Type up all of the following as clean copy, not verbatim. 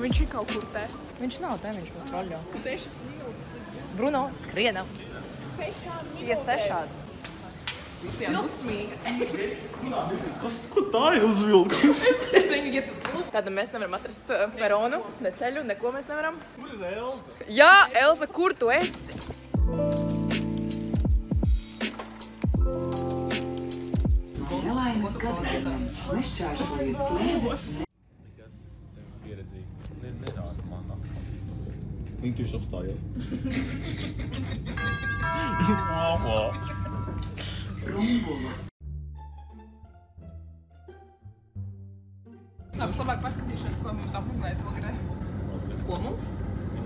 viņš ir kaut kur te. Viņš nav te, viņš mums vaļo. 6 minūtes. Bruno, skrienam. 6 minūtes. Ja 6. Vilksmīga. Ko tā ir uzvilkusi? Es viņu iet uz klubu. Tātad mēs nevaram atrast peronu, ne ceļu, neko mēs nevaram. Kur ir Elza? Jā, Elza, kur tu esi? Nelaimes gadījumā nešķērsojiet plēves. Nekas tev pieredzīja. Nerāda man atkal. Viņa tieši apstājās. Mamā. Rumbula. Labi, labāk paskatīšos, ko mums apmeklēt ogrē. Ko mums?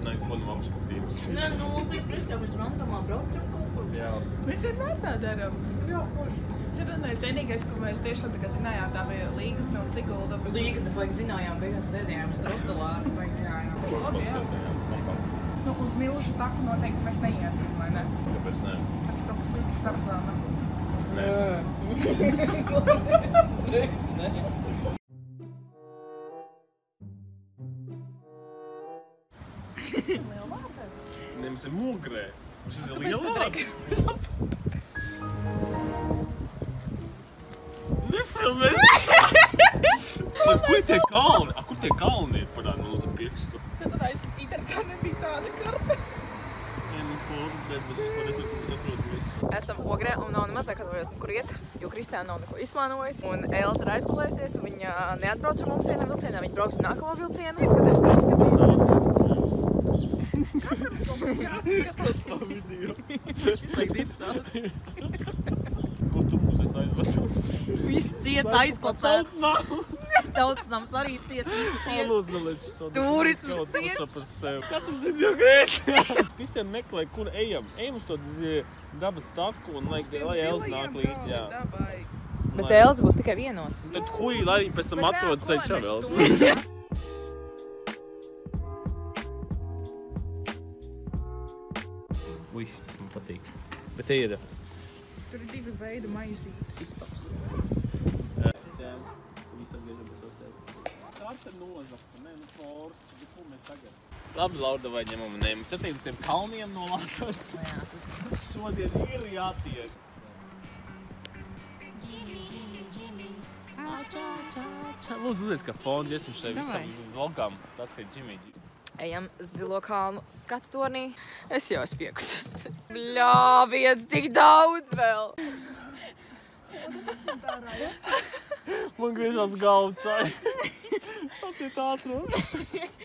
Neko nav apskatījums. Nē, nu, priekš jau pēc randomā braucam kaut kur. Jā. Mēs vienmēr tā darām. Jā, forši. Es domāju, vienīgais, ko mēs tiešām tā kā zinājām, tā bija Līgatne un Sigulda. Līgatne, baigi zinājām, beigās sēdējām uz trotuāru, baigi zinājām. Labi, jā. Nu, uz Milžu taku noteikti mēs neiesim, vai ne? Kāpēc ne? Tas ir kaut kas līdzīgs Tarzānam. Nē. Uzreiz, ne? Lielvārtē? Ne, mums ir Mugrē. Mums ir Lielvārtē. Nefilmēs! Kur tie kalni? Kur tie kalni ir parādi man uz pirkstu? Tad aiz internetā nebija tāda karta. Nē, nu foru, bet mēs vispār nezinu, kur mēs atrodamies. Esam ogrē un nav nemaz atkārtojos, kur iet, jo Kristiāna nav neko izplānojusi. Un Elza ir aizgulējusies, un viņa neatbrauc ar mums vienā vilcienā, viņa brauks nākamo vilcienu. Kad es neskatīju. Ko tu mūs esi aizvedusi? Viss ciets aizklapēts. Tautsnams arī ciet, viss ciet. Lūdzu, Turisms ciet. par sevi. Katrs video grēs. Kristiem meklē, kur ejam. Ejam uz to dabas taku un lai Elza nāk līdzi, jā. Bet Elza būs tikai vienos. Tad huī, lai pēc tam atrod ceļu čavēls. Ui, tas man patīk. Bet te ir. Tur ir 2 veidi maizītes. Labi, Laura, vai ņemam un ejam. 70 kalniem nolātots. Šodien ir jātiek. Lūdzu, uzliec, ka fonds iesim šai visam vlogam. Tas, ka ir Jimmy. Ejam Zilo kalnu skatu tornī. Es jau esmu piekusies. Bļā, vietas tik daudz vēl. Man griežās galva čai. Sāciet ātros.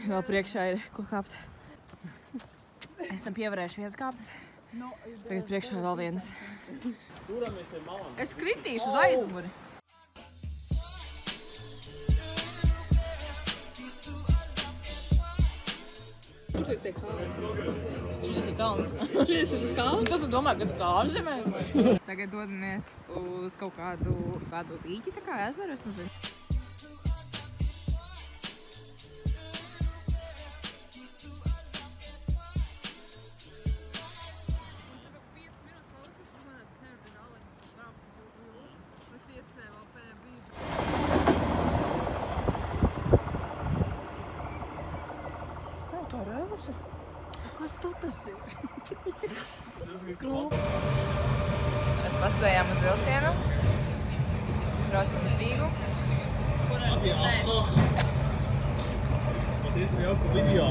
Vēl priekšā ir ko kāpt. Esam pievarējuši viens kāpnes. Tagad priekšā vēl vienas. Turamies pie malām. Es kritīšu uz aizmuri. Tur ir tie kalni. Šis ir kalns. Šis ir kalns? Kas tu domā, ka tu kā ārzemēs? Tagad dodamies uz kaut kādu līķi, tā kā ezeru, es nezinu. Tā ir Elza. Kas tu tas ir? Tas ir krūp. Mēs paspējām uz vilcienu. Braucam uz Rīgu. Paldies par jauku video.